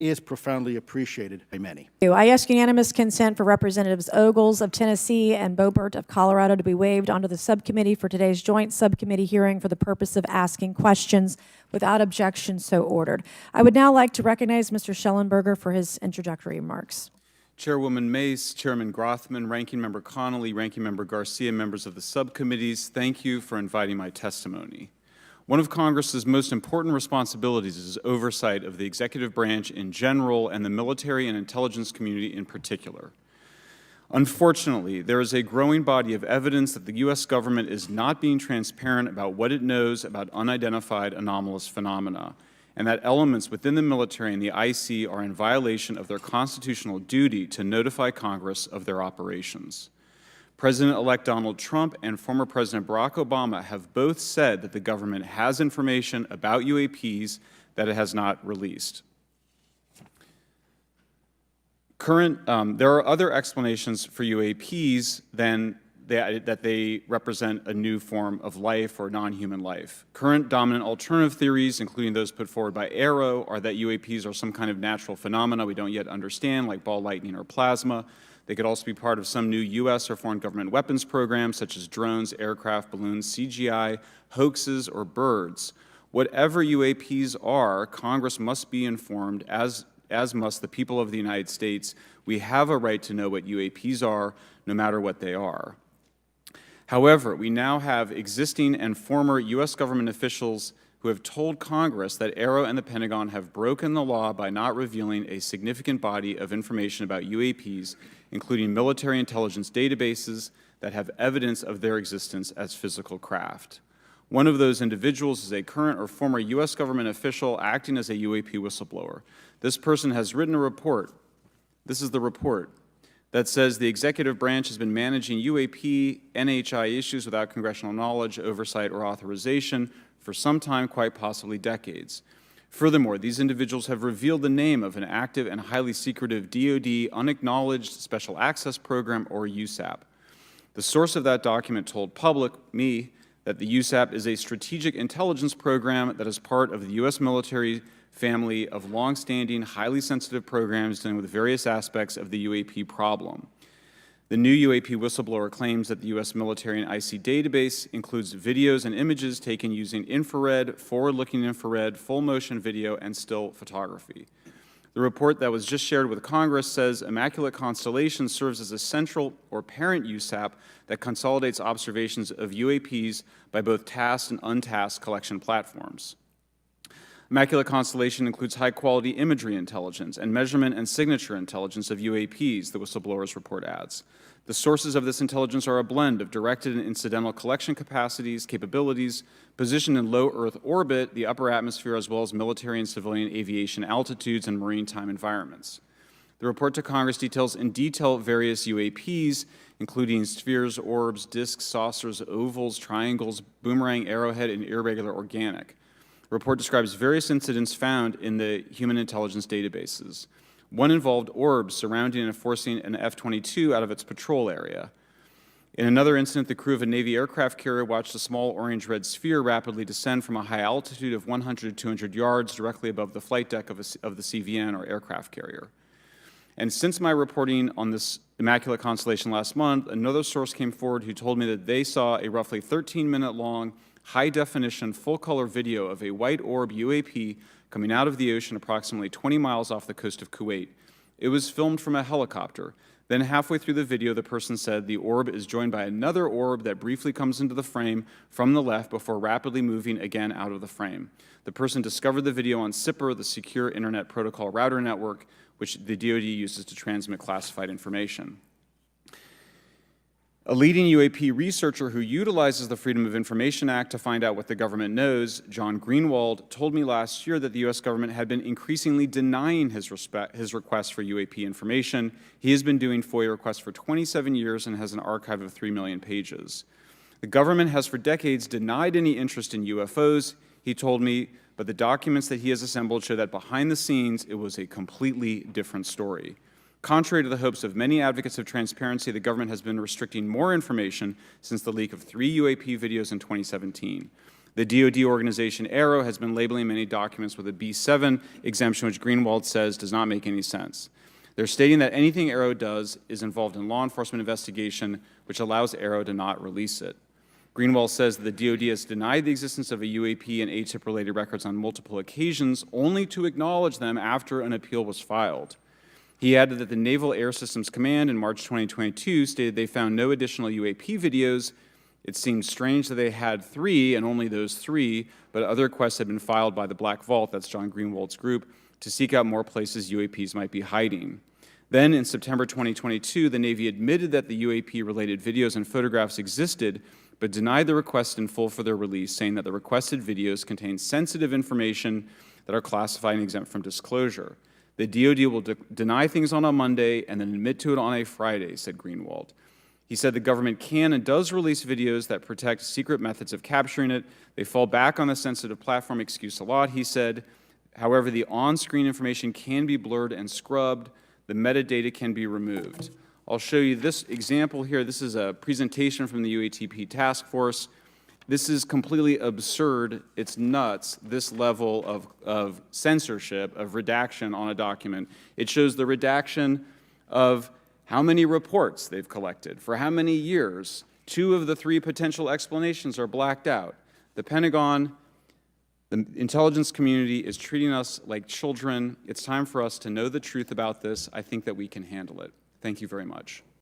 is profoundly appreciated by many. I ask unanimous consent for Representatives Ogles of Tennessee and Boebert of Colorado to be waived onto the subcommittee for today's joint subcommittee hearing for the purpose of asking questions. Without objection, so ordered. I would now like to recognize Mr. Shellenberger for his introductory remarks. Chairwoman Mace, Chairman Grothman, Ranking Member Connolly, Ranking Member Garcia, members of the subcommittees, thank you for inviting my testimony. One of Congress's most important responsibilities is oversight of the executive branch in general and the military and intelligence community in particular. Unfortunately, there is a growing body of evidence that the U.S. government is not being transparent about what it knows about unidentified anomalous phenomena, and that elements within the military and the IC are in violation of their constitutional duty to notify Congress of their operations. President-elect Donald Trump and former President Barack Obama have both said that the government has information about UAPs that it has not released. There are other explanations for UAPs than that they represent a new form of life or non-human life. Current dominant alternative theories, including those put forward by AARO, are that UAPs are some kind of natural phenomena we don't yet understand, like ball lightning or plasma. They could also be part of some new U.S. or foreign government weapons programs, such as drones, aircraft, balloons, CGI, hoaxes, or birds. Whatever UAPs are, Congress must be informed, as must the people of the United States. We have a right to know what UAPs are, no matter what they are. However, we now have existing and former U.S. government officials who have told Congress that AARO and the Pentagon have broken the law by not revealing a significant body of information about UAPs, including military intelligence databases that have evidence of their existence as physical craft. One of those individuals is a current or former U.S. government official acting as a UAP whistleblower. This person has written a report. This is the report that says the executive branch has been managing UAP, NHI issues without congressional knowledge, oversight, or authorization for some time, quite possibly decades. Furthermore, these individuals have revealed the name of an active and highly secretive DoD unacknowledged special access program, or USAP. The source of that document told me, that the USAP is a strategic intelligence program that is part of the U.S. military family of longstanding, highly sensitive programs dealing with various aspects of the UAP problem. The new UAP whistleblower claims that the U.S. military and IC database includes videos and images taken using infrared, forward-looking infrared, full-motion video, and still photography. The report that was just shared with Congress says Immaculate Constellation serves as a central or parent USAP that consolidates observations of UAPs by both tasked and untasked collection platforms. Immaculate Constellation includes high-quality imagery intelligence and measurement and signature intelligence of UAPs, the whistleblower's report adds. The sources of this intelligence are a blend of directed and incidental collection capabilities, positioned in low Earth orbit, the upper atmosphere, as well as military and civilian aviation altitudes and maritime environments. The report to Congress details in detail various UAPs, including spheres, orbs, disks, saucers, ovals, triangles, boomerang, arrowhead, and irregular organic. The report describes various incidents found in the human intelligence databases. One involved orbs surrounding and forcing an F-22 out of its patrol area. In another incident, the crew of a Navy aircraft carrier watched a small orange-red sphere rapidly descend from a high altitude of 100 to 200 yards directly above the flight deck of the CVN, or aircraft carrier. And since my reporting on this Immaculate Constellation last month, another source came forward who told me that they saw a roughly 13-minute-long, high-definition, full-color video of a white orb UAP coming out of the ocean approximately 20 miles off the coast of Kuwait. It was filmed from a helicopter. Then halfway through the video, the person said the orb is joined by another orb that briefly comes into the frame from the left before rapidly moving again out of the frame. The person discovered the video on SIPR, the Secure Internet Protocol Router Network, which the DoD uses to transmit classified information. A leading UAP researcher who utilizes the Freedom of Information Act to find out what the government knows, John Greenwald, told me last year that the U.S. government had been increasingly denying his requests for UAP information. He has been doing FOIA requests for 27 years and has an archive of 3 million pages. The government has for decades denied any interest in UFOs, he told me, but the documents that he has assembled show that behind the scenes, it was a completely different story. Contrary to the hopes of many advocates of transparency, the government has been restricting more information since the leak of 3 UAP videos in 2017. The DoD organization AARO has been labeling many documents with a B7 exemption, which Greenwald says does not make any sense. They're stating that anything AARO does is involved in law enforcement investigation, which allows AARO to not release it. Greenwald says that the DoD has denied the existence of a UAP and ATIP-related records on multiple occasions, only to acknowledge them after an appeal was filed. He added that the Naval Air Systems Command in March 2022 stated they found no additional UAP videos. It seemed strange that they had 3, and only those 3, but other requests had been filed by the Black Vault, that's John Greenwald's group, to seek out more places UAPs might be hiding. Then, in September 2022, the Navy admitted that the UAP-related videos and photographs existed, but denied the request in full for their release, saying that the requested videos contain sensitive information that are classified and exempt from disclosure. The DoD will deny things on a Monday and then admit to it on a Friday, said Greenwald. He said the government can and does release videos that protect secret methods of capturing it. They fall back on the sensitive platform excuse a lot, he said. However, the on-screen information can be blurred and scrubbed. The metadata can be removed. I'll show you this example here. This is a presentation from the UATP task force. This is completely absurd. It's nuts, this level of censorship, of redaction on a document. It shows the redaction of how many reports they've collected, for how many years. 2 of the 3 potential explanations are blacked out. The Pentagon, the intelligence community is treating us like children. It's time for us to know the truth about this. I think that we can handle it. Thank you very much.